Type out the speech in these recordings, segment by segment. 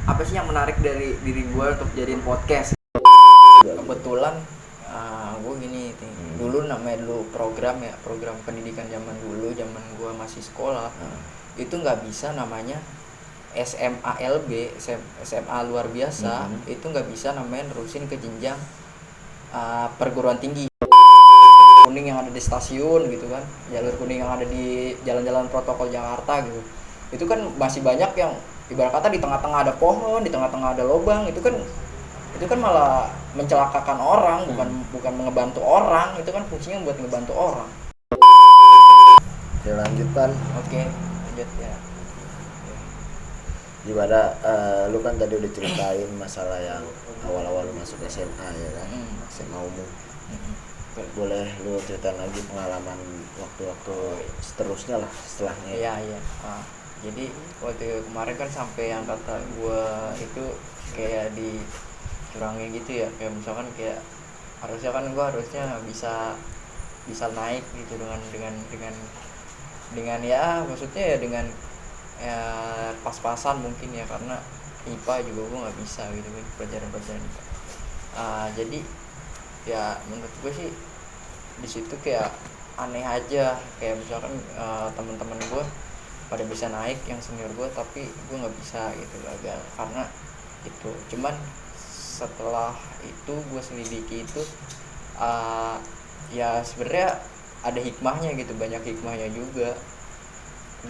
apa sih yang menarik dari diri gue untuk jadiin podcast. Kebetulan gue gini dulu namanya program pendidikan zaman dulu, zaman gue masih sekolah. Itu nggak bisa namanya SMALB, SMA luar biasa. Itu nggak bisa namanya nerusin ke jenjang perguruan tinggi. Kuning yang ada di stasiun gitu kan, jalur kuning yang ada di jalan-jalan protokol Jakarta gitu, itu kan masih banyak yang ibarat kata di tengah-tengah ada pohon, di tengah-tengah ada lubang. Itu kan malah mencelakakan orang, bukan ngebantu orang. Itu kan fungsinya buat ngebantu orang. Oke, lanjutkan. Oke, lanjut ya. Gimana, lu kan tadi udah ceritain masalah yang awal-awal lu masuk SMA ya kan, SMA umum. Boleh lu ceritain lagi pengalaman waktu-waktu seterusnya lah setelahnya. Iya. Jadi waktu kemarin kan sampai yang kata gue itu kayak dicurangin gitu ya, kayak misalkan kayak harusnya kan gue bisa naik gitu dengan ya maksudnya ya dengan ya pas-pasan mungkin ya, karena IPA juga gue nggak bisa gitu kan, pelajaran IPA. Jadi ya menurut gue sih di situ kayak aneh aja, kayak misalkan teman-teman gue pada bisa naik yang senior gue, tapi gue nggak bisa gitu, gagal karena itu. Cuman setelah itu gue selidiki itu ya sebenarnya ada hikmahnya gitu, banyak hikmahnya juga.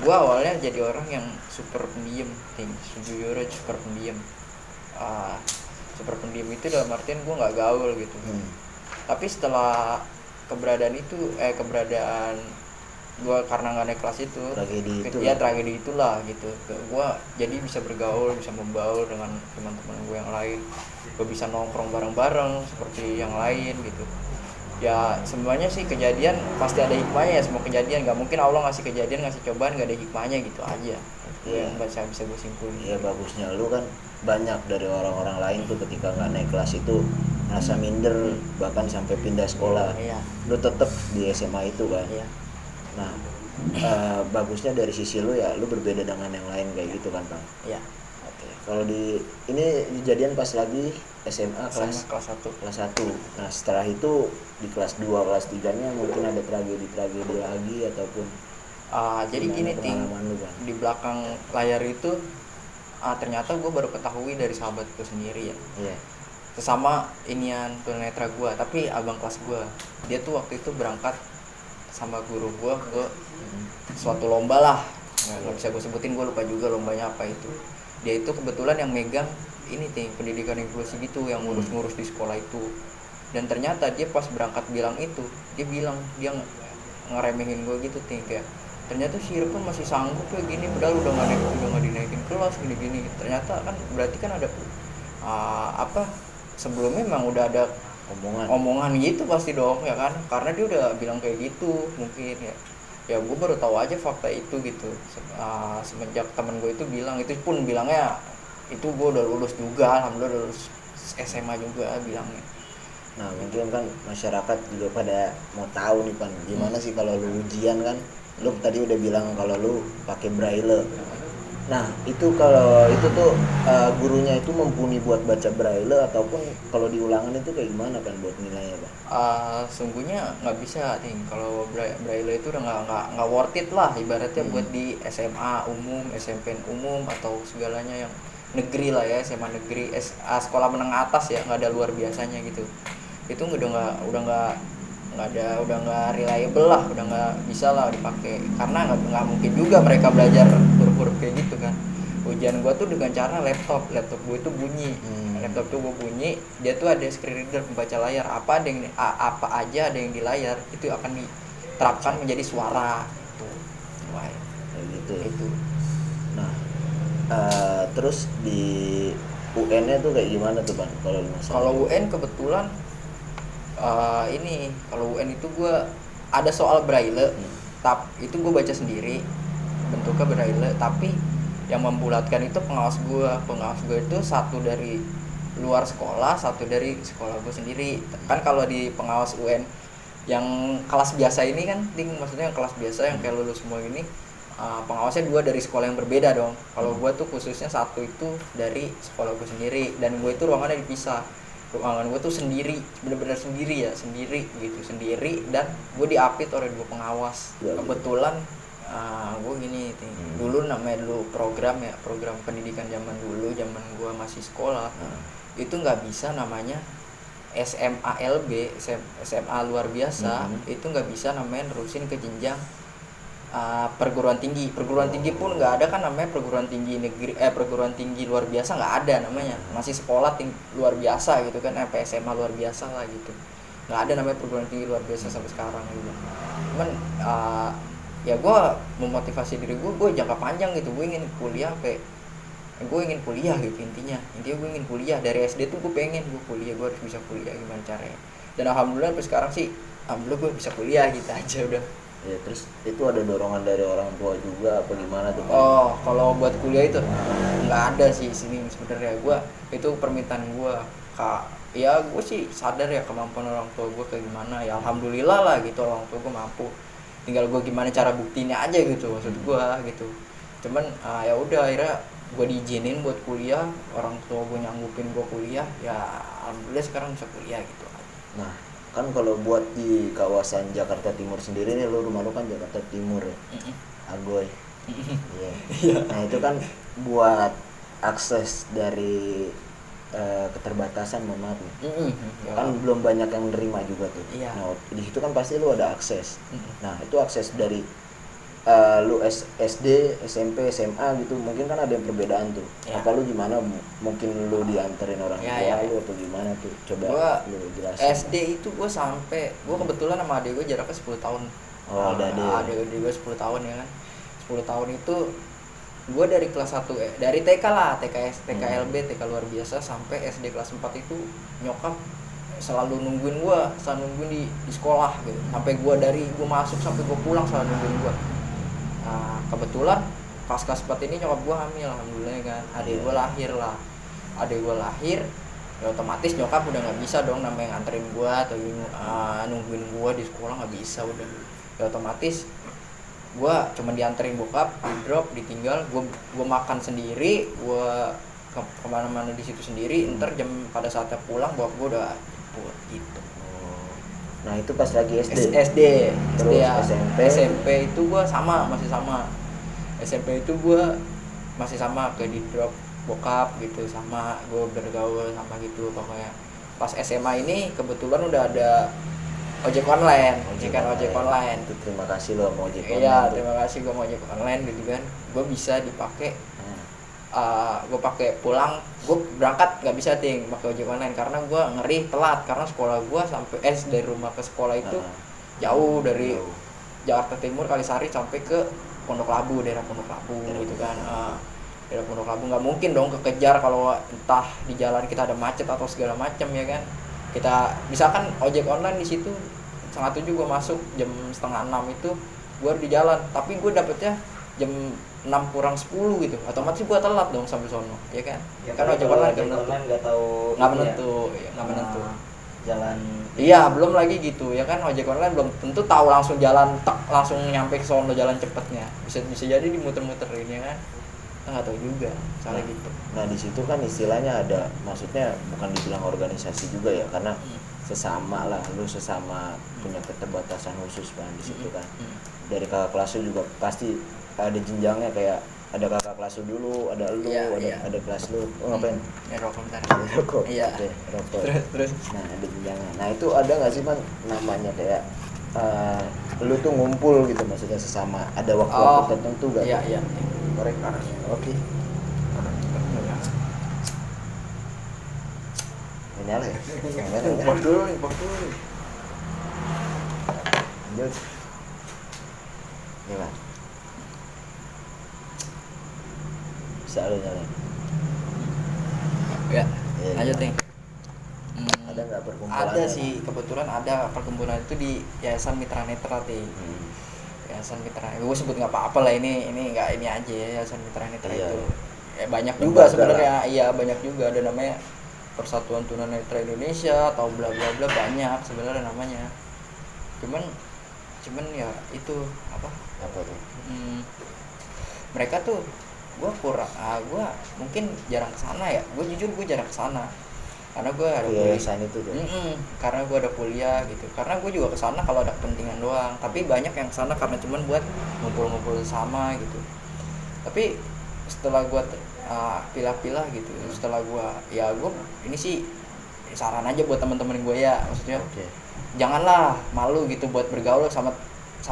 Gue awalnya jadi orang yang super pendiam, sejujurnya super pendiam. Super pendiam itu dalam artian gue nggak gaul gitu. Tapi setelah keberadaan gue karena nggak naik kelas itu, tragedi itulah gitu, gue jadi bisa bergaul, bisa membaur dengan teman-teman gue yang lain. Gue bisa nongkrong bareng-bareng seperti yang lain gitu. Ya semuanya sih kejadian pasti ada hikmahnya ya, semua kejadian. Nggak mungkin Allah ngasih kejadian, ngasih cobaan nggak ada hikmahnya gitu aja. Itu yang bisa gue simpulin. Ya bagusnya lu kan banyak dari orang-orang lain tuh ketika nggak naik kelas itu merasa minder, bahkan sampai pindah sekolah. Lu tetap di SMA itu kan. Nah, bagusnya dari sisi lu ya, lu berbeda dengan yang lain kayak gitu kan, Bang. Iya. Kalau ini kejadian pas lagi SMA kelas 1. Nah, setelah itu di kelas 2, kelas 3-nya mungkin ada tragedi lagi ataupun jadi gini di belakang layar itu ternyata gue baru ketahui dari sahabatku sendiri ya. Sesama inian tunanetra gue, tapi abang kelas gue. Dia tuh waktu itu berangkat sama guru gue ke suatu lomba lah, nggak bisa gue sebutin, gue lupa juga lombanya apa itu. Dia itu kebetulan yang megang ini pendidikan inklusi gitu, yang ngurus di sekolah itu. Dan ternyata dia pas berangkat bilang itu, dia ngeremehin gue gitu kayak, ternyata si Irfan masih sanggup ya gini, padahal udah nggak dinaikin kelas gini. Ternyata kan berarti kan ada sebelumnya memang udah ada omongan gitu pasti dong ya kan, karena dia udah bilang kayak gitu mungkin ya gue baru tahu aja fakta itu gitu semenjak temen gue itu bilang. Itu pun bilangnya itu gue udah lulus juga, alhamdulillah udah lulus SMA juga bilangnya. Nah mungkin kan masyarakat juga pada mau tahu nih Pan, gimana sih kalau lu ujian kan, lu tadi udah bilang kalau lu pakai braille. Nah itu kalau itu tuh gurunya itu mumpuni buat baca braille, ataupun kalau di ulangan itu kayak gimana kan buat nilainya Bang? Sungguhnya nggak bisa kalau braille itu udah nggak worth it lah ibaratnya buat di SMA umum, SMP umum atau segalanya yang negeri lah ya, SMA negeri, sekolah menengah atas ya, nggak ada luar biasanya gitu. Itu udah nggak reliable lah, udah nggak bisa lah dipakai, karena nggak mungkin juga mereka belajar huruf-huruf kayak gitu kan. Ujian gue tuh dengan cara laptop gue itu bunyi. Laptop tuh gue bunyi, dia tuh ada screen reader, pembaca layar, apa aja ada yang di layar itu akan diterapkan menjadi suara gitu. Nah terus di UN-nya tuh kayak gimana tuh Bang kalau masalah? Kalau UN kebetulan kalau UN itu gue ada soal braille, tapi itu gue baca sendiri bentuknya braille, tapi yang membulatkan itu pengawas gue itu satu dari luar sekolah, satu dari sekolah gue sendiri kan. Kalau di pengawas UN yang kelas biasa ini kan maksudnya yang kelas biasa yang kayak lulus semua ini, pengawasnya 2 dari sekolah yang berbeda dong. Kalau gue tuh khususnya 1 itu dari sekolah gue sendiri, dan gue itu ruangannya dipisah. Ruangan gue tuh sendiri, bener-bener sendiri gitu, sendiri, dan gue diapit oleh 2 pengawas. Kebetulan gue gini dulu namanya program pendidikan zaman gue masih sekolah. Itu nggak bisa namanya SMA luar biasa. Itu nggak bisa namanya nerusin ke jenjang perguruan tinggi pun nggak ada kan namanya perguruan tinggi negeri, perguruan tinggi luar biasa nggak ada namanya, masih sekolah luar biasa gitu kan, SMA luar biasa lah gitu, nggak ada namanya perguruan tinggi luar biasa sampai sekarang gitu. Cuman ya gue memotivasi diri gue jangka panjang gitu, gue ingin kuliah gitu, intinya gue ingin kuliah. Dari SD tuh gue pengen gue kuliah, gue harus bisa kuliah gimana caranya, dan alhamdulillah sampai sekarang sih alhamdulillah gue bisa kuliah gitu aja udah. Ya, terus itu ada dorongan dari orang tua juga apa gimana tuh? Oh, kalau buat kuliah itu nggak ada sih sini sebenarnya. Gue itu permintaan gue, kak. Ya gue sih sadar ya kemampuan orang tua gue kayak gimana. Ya alhamdulillah lah gitu, orang tua gue mampu. Tinggal gue gimana cara buktinya aja gitu maksud gue gitu. Cuman ya udah akhirnya gue diizinin buat kuliah, orang tua gue nyanggupin gue kuliah. Ya alhamdulillah sekarang bisa kuliah gitu. Nah, kan kalau buat di kawasan Jakarta Timur sendiri nih, rumah lu kan Jakarta Timur ya, Agoy. Yeah. Nah itu kan buat akses dari keterbatasan, mohon maaf nih, kan belum banyak yang nerima juga tuh. Nah di situ kan pasti lu ada akses. Nah itu akses dari lu SD, SMP, SMA gitu, mungkin kan ada yang perbedaan tuh. Apa lu gimana? Mungkin lu dianterin orang tua lu atau gimana tuh? Coba gua, lu jelasin. SD itu gue kebetulan sama adik gue jaraknya 10 tahun. Oh, adik gue 10 tahun ya kan. 10 tahun itu gue dari kelas 1 dari TK lah, TKLB, TK luar biasa sampai SD kelas 4 itu nyokap selalu nungguin di sekolah gitu. Sampai gue masuk sampai gue pulang selalu nungguin gue. Nah, kebetulan pas kelas 4 ini nyokap gue hamil, alhamdulillah kan. Adik gue lahir, ya otomatis nyokap udah nggak bisa dong namanya nganterin gue atau nungguin gue di sekolah, nggak bisa udah. Ya otomatis gue cuma dianterin bokap, di drop, ditinggal, gue makan sendiri, gue kemana-mana di situ sendiri. Ntar pada saatnya pulang bokap gue udah jemput gitu. Nah itu pas lagi SD. Terus ya. SMP itu gue masih sama. SMP itu gue masih sama, kayak di drop bokap gitu, sama gue bergaul sama gitu pokoknya. Pas SMA ini kebetulan udah ada ojek online. Itu terima kasih lo sama ojek online. Iya, terima kasih gue mau ojek online gitu kan. Gue bisa dipakai. Gue pakai pulang, gue berangkat nggak bisa pakai ojek online karena gue ngeri telat, karena sekolah gue sampai dari rumah ke sekolah itu jauh, dari Jakarta Timur Kalisari sampai ke daerah Pondok Labu gitu kan. Daerah Pondok Labu nggak mungkin dong kekejar kalau entah di jalan kita ada macet atau segala macam ya kan. Kita misalkan ojek online di situ 5:30 gue masuk, jam 5:30 itu gue di jalan, tapi gue dapetnya jam 6 kurang 10 gitu, otomatis gue telat dong sampai sono ya kan. Ya, kan ojek online nggak menentu jalan. Iya, belum lagi gitu ya kan, ojek online belum tentu tahu langsung jalan langsung nyampe ke sono jalan cepetnya, bisa jadi dimuter-muterin ya kan, nggak tahu juga soalnya gitu. Nah di situ kan istilahnya ada, maksudnya bukan dibilang organisasi juga ya, karena sesama punya keterbatasan khusus kan di situ kan. Dari kakak kelas lu juga pasti ada jenjangnya, kayak ada kakak kelas lu dulu, ada lu, ada kelas lu. Ngapain? Rokok bentar. Rokok. Iya. Oke, rokok. Terus. Nah, ada jenjangnya. Nah, itu ada nggak sih, Man, namanya kayak lu tuh ngumpul gitu, maksudnya sesama, ada waktu-waktu tertentu gak? Iya. Korek. Oke. Ini apa ya? Pak dulu. Lanjut. Gimana? Bisa lu nyalain? Ya, lanjut nih. Ada nggak perkumpulan? Ada sih, kebetulan ada perkumpulan itu di Yayasan Mitra Netra Yayasan Mitra. Gue sebut nggak apa-apa lah, ini nggak ini aja ya, Yayasan Mitra Netra itu. Ya, banyak juga sebenarnya. Iya, banyak juga, ada namanya Persatuan Tunanetra Indonesia atau bla bla bla, banyak sebenarnya namanya. Cuman ya itu apa tuh? mereka tuh gue mungkin jarang kesana ya, gue jujur gue jarang kesana karena gue ada kuliah itu tuh. Karena gue ada kuliah gitu, karena gue juga kesana kalau ada kepentingan doang, tapi banyak yang kesana karena cuman buat ngumpul-ngumpul sama gitu. Tapi setelah gue pilah-pilah gitu, setelah gue ini sih saran aja buat teman-teman gue ya, maksudnya janganlah malu gitu buat bergaul sama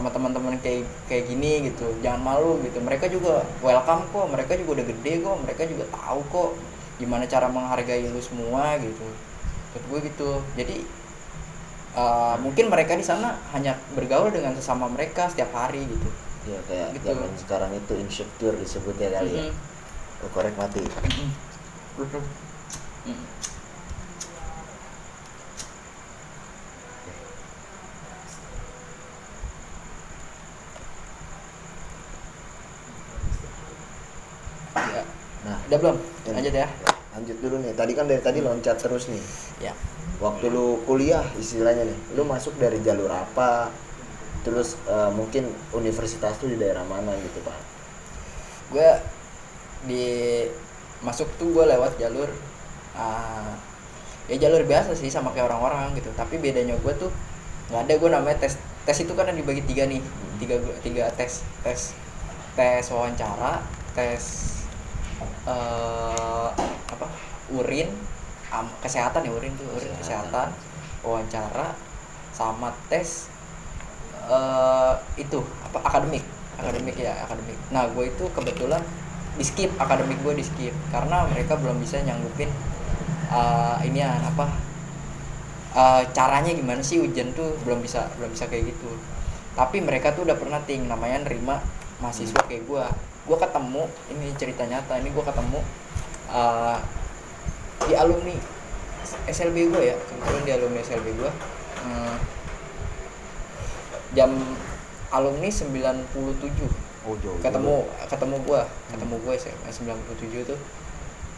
teman-teman kayak gini gitu, jangan malu gitu, mereka juga welcome kok, mereka juga udah gede kok, mereka juga tahu kok gimana cara menghargai lu semua gitu, menurut gue gitu. Jadi mungkin mereka di sana hanya bergaul dengan sesama mereka setiap hari gitu ya, kayak gitu. Zaman sekarang itu insecure disebutnya kali ya. Korek mati. Ya. Nah, udah belum? Lanjut ya. Lanjut dulu nih. Tadi kan dari tadi loncat terus nih. Ya. Waktu lu kuliah istilahnya nih, lu masuk dari jalur apa? Terus mungkin universitas tuh di daerah mana gitu, Pak? Gue masuk tuh gue lewat jalur ya jalur biasa sih sama kayak orang-orang gitu, tapi bedanya gue tuh nggak ada gue namanya tes itu kan dibagi tiga nih, tiga tes wawancara, tes urin, kesehatan ya, urin kesehatan, wawancara, sama tes itu akademik. Nah gue itu kebetulan di skip, akademik gue di skip karena mereka belum bisa nyanggupin caranya gimana sih ujian tuh, belum bisa kayak gitu. Tapi mereka tuh udah pernah namanya nerima mahasiswa kayak gue ketemu, ini cerita nyata, ini gue ketemu di alumni SLB gue ya, kebetulan di alumni SLB gue, jam alumni 97. ketemu gue SMA 97 tuh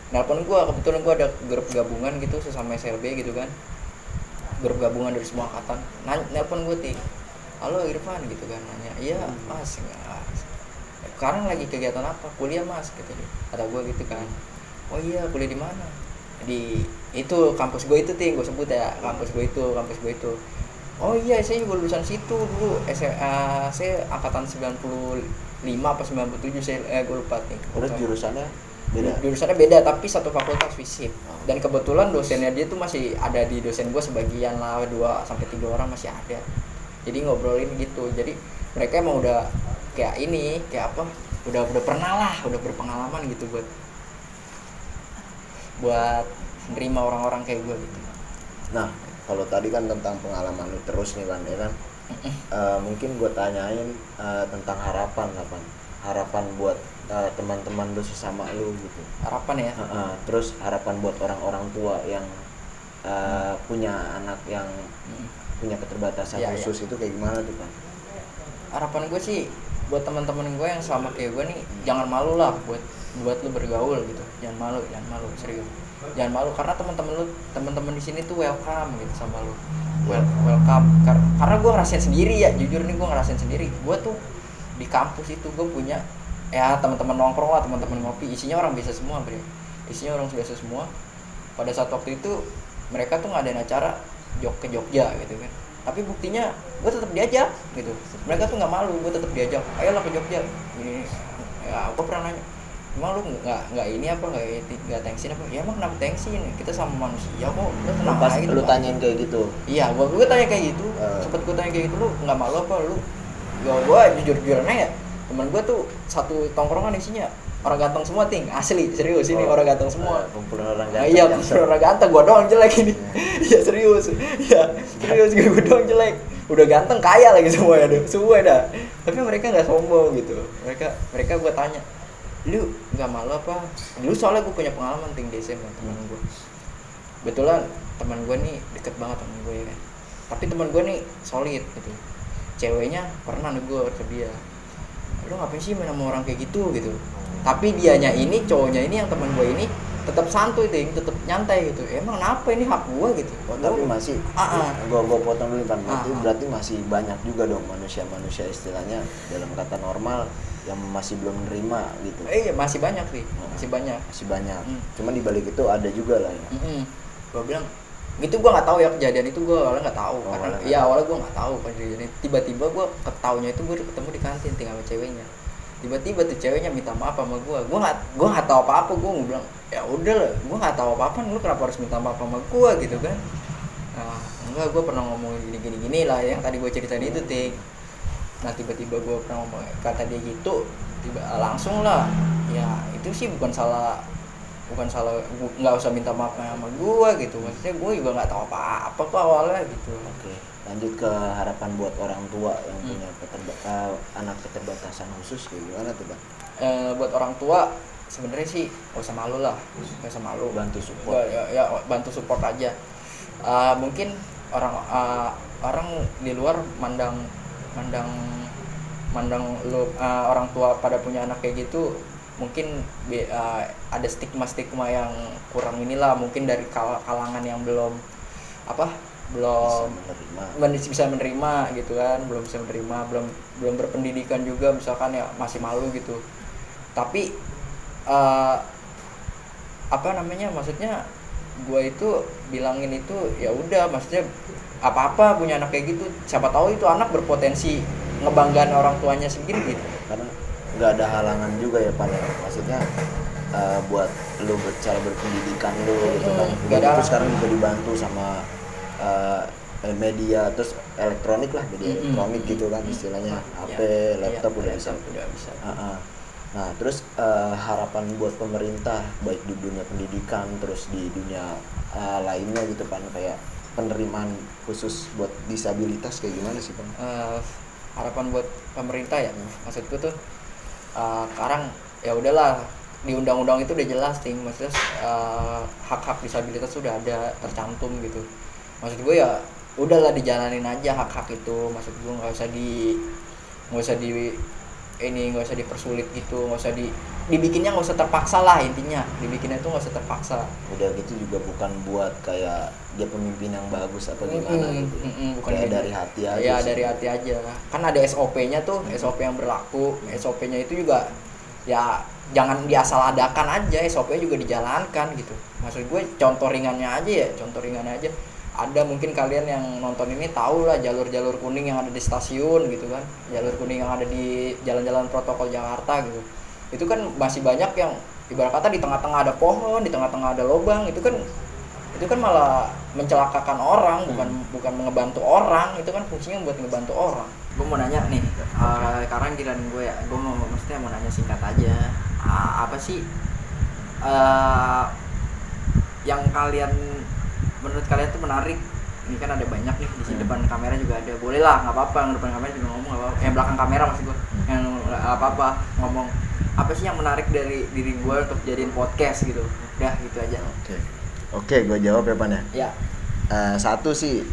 nelpon gue, kebetulan gue ada grup gabungan gitu sesama SLB gitu kan, grup gabungan dari semua angkatan. Nelpon gue, halo Irfan gitu kan, nanya, iya mas, sekarang lagi kegiatan apa? Kuliah mas, gitu deh, kata gue gitu kan. Oh iya, kuliah di mana? Di itu kampus gue itu gue sebut ya, kampus gue itu. Oh iya, saya juga lulusan situ dulu, saya angkatan 95 apa 97, gue lupa nih. Terus jurusannya beda tapi satu fakultas FISIP. Dan kebetulan dosennya dia tuh masih ada di dosen gue sebagian lah, 2-3 orang masih ada. Jadi ngobrolin gitu. Jadi mereka emang udah kayak ini, kayak apa? Udah berpengalaman gitu buat menerima orang-orang kayak gue gitu. Nah, kalau tadi kan tentang pengalaman lu terus nih kan, ya kan? Mungkin gue tanyain tentang harapan buat teman-teman lu sesama lu gitu. Harapan ya? Terus harapan buat orang-orang tua yang punya anak yang punya keterbatasan khusus itu kayak gimana tuh kan? Harapan gue sih buat teman-teman gue yang sama kayak gue nih, jangan malu lah buat lu bergaul gitu. Jangan malu serius. Jangan malu karena teman-teman di sini tuh welcome gitu sama lu. Welcome karena gue ngerasain sendiri ya, jujur nih gue ngerasain sendiri. Gue tuh di kampus itu gue punya ya teman-teman nongkrong lah, teman-teman ngopi, isinya orang biasa semua, bre. Isinya orang biasa semua. Pada saat waktu itu mereka tuh ngadain acara ke Jogja gitu kan. Tapi buktinya gue tetap diajak gitu. Mereka tuh nggak malu, gue tetap diajak. Ayolah ke Jogja. Ini ya aku pernah nanya, emang lu nggak ini apa nggak thanksin apa? Ya emang kenapa thanksin? Kita sama manusia kok. Lu tenang pas aja gitu. Lu tanyain kayak gitu. Iya, gue tanya kayak gitu. Sempet gue tanya kayak gitu, lu nggak malu apa lu? Gue jujur-jujuran aja. Temen gue tuh satu tongkrongan isinya orang ganteng semua, asli serius, ini orang ganteng semua. Kumpulan orang ganteng. Iya, kumpulan orang ganteng, gue doang jelek ini. Iya serius, gue doang jelek. Udah ganteng kaya lagi semua dah. Tapi mereka nggak sombong gitu. Mereka gue tanya, lu nggak malu apa? Dulu soalnya gue punya pengalaman di SMA teman gue. Betulan teman gue nih deket banget teman gue ya kan. Tapi teman gue nih solid gitu. Ceweknya pernah negur ke dia, lu ngapain sih main sama orang kayak gitu. Tapi dianya ini, cowoknya ini yang teman gue ini tetap santuy tetap nyantai gitu. Emang kenapa, ini hak gue gitu. Tapi masih gue potong dulu kan, berarti masih banyak juga dong manusia istilahnya dalam kata normal yang masih belum menerima gitu. Masih banyak sih, masih banyak. Cuman di balik itu ada juga lah ya. Gue bilang gitu, gue nggak tahu ya kejadian itu, gue awalnya nggak tahu awalnya gue nggak tahu kejadian itu. Tiba-tiba gue ketahunya itu gue ketemu di kantin tinggal sama ceweknya. Tiba-tiba tuh ceweknya minta maaf sama gue nggak tahu apa-apa. Gue bilang ya udah lah, gue nggak tahu apa-apa, lu kenapa harus minta maaf sama gue gitu kan. Nah, enggak, gue pernah ngomongin gini lah yang tadi gue ceritain itu ting. Nah tiba-tiba gue pernah ngomong kata dia gitu, langsung lah ya itu sih bukan salah, nggak usah minta maaf sama gue gitu. Maksudnya gue juga nggak tahu apa-apa kok awalnya gitu. Oke, lanjut ke harapan buat orang tua yang punya anak keterbatasan khusus kayak gimana tuh Bang? Buat orang tua sebenarnya sih nggak usah malu lah, bantu support. Ya bantu support aja. Mungkin orang di luar mandang lu orang tua pada punya anak kayak gitu, mungkin ada stigma yang kurang inilah, mungkin dari kalangan yang belum bisa menerima gitu kan, belum berpendidikan juga misalkan ya, masih malu gitu. Tapi maksudnya gue itu bilangin itu ya udah, maksudnya apa punya anak kayak gitu, siapa tahu itu anak berpotensi ngebanggain orang tuanya sendiri gitu. Karena nggak ada halangan juga ya Pak, maksudnya buat lu cara berpendidikan lu gitu kan. Itu sekarang juga dibantu sama media terus elektronik lah, elektronik gitu kan istilahnya, HP, laptop udah bisa. Nah terus harapan buat pemerintah baik di dunia pendidikan terus di dunia lainnya gitu kan, kayak penerimaan khusus buat disabilitas kayak gimana sih Bang? Harapan buat pemerintah ya, maksudku tuh sekarang ya udahlah, di undang-undang itu udah jelas maksudnya hak-hak disabilitas sudah ada tercantum gitu. Maksud gue ya udahlah, dijalanin aja hak-hak itu. Maksud gue nggak usah dipersulit gitu, dibikinnya nggak usah terpaksa lah, intinya dibikinnya itu nggak usah terpaksa. Udah gitu juga bukan buat kayak dia pemimpin yang bagus atau gimana gitu, bukan kayak dari hati aja. Ya dari hati aja, kan ada SOP-nya tuh, SOP yang berlaku. SOP-nya itu juga ya jangan diasal adakan aja, SOP-nya juga dijalankan gitu. Maksud gue contoh ringannya aja. Ada mungkin kalian yang nonton ini tahu lah jalur-jalur kuning yang ada di stasiun gitu kan, jalur kuning yang ada di jalan-jalan protokol Jakarta gitu. Itu kan masih banyak yang ibarat kata di tengah-tengah ada pohon, di tengah-tengah ada lubang. Itu kan malah mencelakakan orang, bukan ngebantu orang. Itu kan fungsinya buat ngebantu orang. Gue mau nanya nih, sekarang giliran gue ya, gue mau nanya singkat aja. Apa sih yang menurut kalian tuh menarik? Ini kan ada banyak nih di sini, depan kamera juga ada. Boleh lah, nggak apa-apa, yang depan kamera juga ngomong, nggak apa-apa. Yang belakang kamera maksud gue, yang apa-apa ngomong. Apa sih yang menarik dari diri gue untuk jadiin podcast gitu? Udah gitu aja. Oke, gue jawab ya Pan ya. Satu sih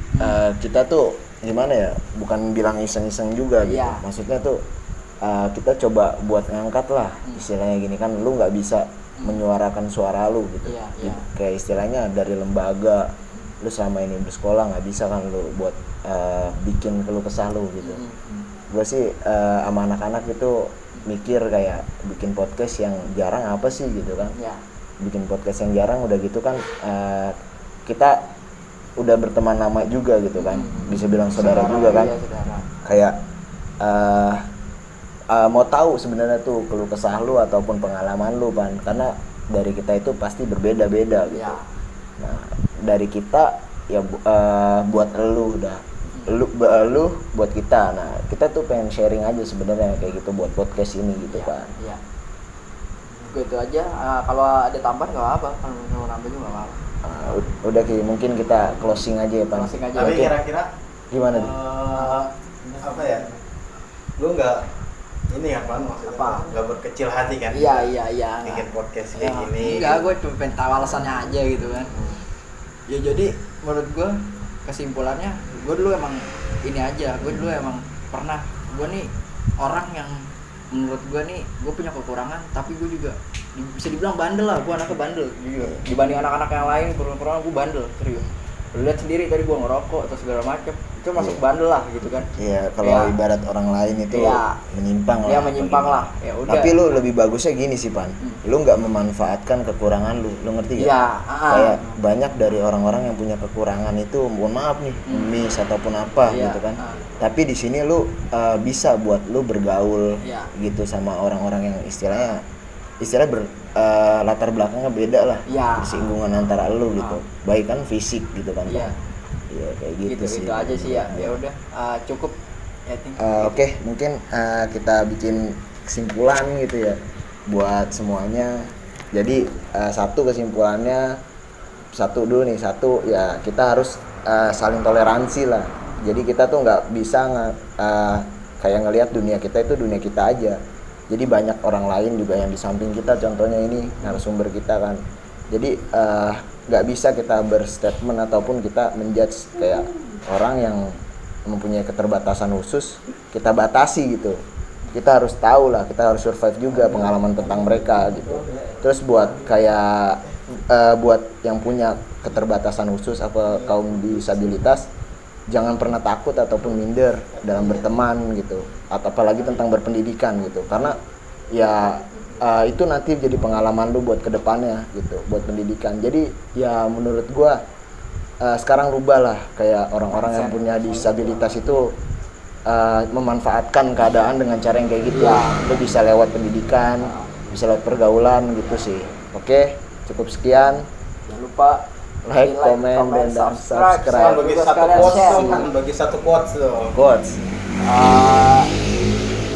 kita tuh gimana ya, bukan bilang iseng-iseng juga gitu. Maksudnya tuh kita coba buat ngangkat lah, istilahnya gini kan, lu nggak bisa menyuarakan suara lu gitu. Kayak istilahnya dari lembaga, lu selama ini bersekolah nggak bisa kan lu buat bikin keluh kesah lu gitu. Gue sih sama anak-anak itu mikir kayak bikin podcast yang jarang apa sih gitu kan. Bikin podcast yang jarang, udah gitu kan kita udah berteman lama juga gitu kan, bisa bilang saudara juga kan. Kayak mau tahu sebenarnya tuh keluh kesah lu ataupun pengalaman lu Pan, karena dari kita itu pasti berbeda-beda gitu. Nah dari kita ya buat lu udah, lu buat kita. Nah kita tuh pengen sharing aja sebenarnya kayak gitu buat podcast ini gitu Pan. Gitu aja. Kalau ada tambahan nggak apa, kalau mau nambah juga nggak apa. Udah mungkin kita closing aja ya Pan. Tapi kira-kira gimana tuh? Apa ya? Lu nggak ini apa maksudnya? Nggak berkecil hati kan? Iya. Bikin podcast kayak gini. Enggak, gue cuma pengen tahu alasannya aja gitu kan. Ya jadi menurut gue kesimpulannya, gue dulu emang ini aja. Gue dulu emang pernah, gue nih orang yang menurut gue nih, gue punya kekurangan, tapi gue juga bisa dibilang bandel lah. Gue anaknya bandel juga. Dibanding anak-anak yang lain, kurang gue bandel, serius. Lu lihat sendiri tadi gue ngerokok atau segala macam, itu itu masuk bandel lah gitu kan. Iya, kalau Ya. ibarat orang lain itu Iya. menyimpang lah. Ya menyimpang bagaimana. lah. Ya udah. Tapi lu lebih bagusnya gini sih Pan, lu nggak memanfaatkan kekurangan lu ngerti gak? Iya, Kayak banyak dari orang-orang yang punya kekurangan itu, mohon maaf nih, miss ataupun apa Iya, gitu kan. Tapi di sini lu bisa buat lu bergaul Iya. gitu sama orang-orang yang istilah latar belakangnya beda lah, Iya. singgungan antara lu gitu, baik kan fisik gitu kan. Iya. Iya kayak gitu, Gitu sih. aja sih ya. Ya udah cukup ya Ting. Oke, mungkin kita bikin kesimpulan gitu ya buat semuanya. Jadi satu kesimpulannya, satu ya kita harus saling toleransi lah. Jadi kita tuh nggak bisa kayak ngelihat dunia kita itu dunia kita aja. Jadi banyak orang lain juga yang di samping kita, contohnya ini narasumber kita kan. Jadi nggak bisa kita berstatement ataupun kita menjudge kayak orang yang mempunyai keterbatasan khusus kita batasi gitu. Kita harus tahu lah, kita harus survive juga pengalaman tentang mereka gitu. Terus buat buat yang punya keterbatasan khusus apa kaum disabilitas, jangan pernah takut ataupun minder dalam berteman gitu, atau apalagi tentang berpendidikan gitu, karena ya itu nanti jadi pengalaman lu buat kedepannya gitu, buat pendidikan. Jadi ya menurut gua sekarang rubah lah, kayak orang-orang yang punya disabilitas itu memanfaatkan keadaan dengan cara yang kayak gitu. Lu bisa lewat pendidikan, bisa lewat pergaulan gitu sih. Oke, cukup sekian. Jangan lupa Like, comment, dan subscribe. Bagi Juga satu sekalian quotes share. dong, bagi satu quotes dong. Quotes.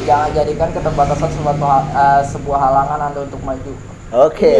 Jangan jadikan keterbatasan sebuah halangan Anda untuk maju. Oke.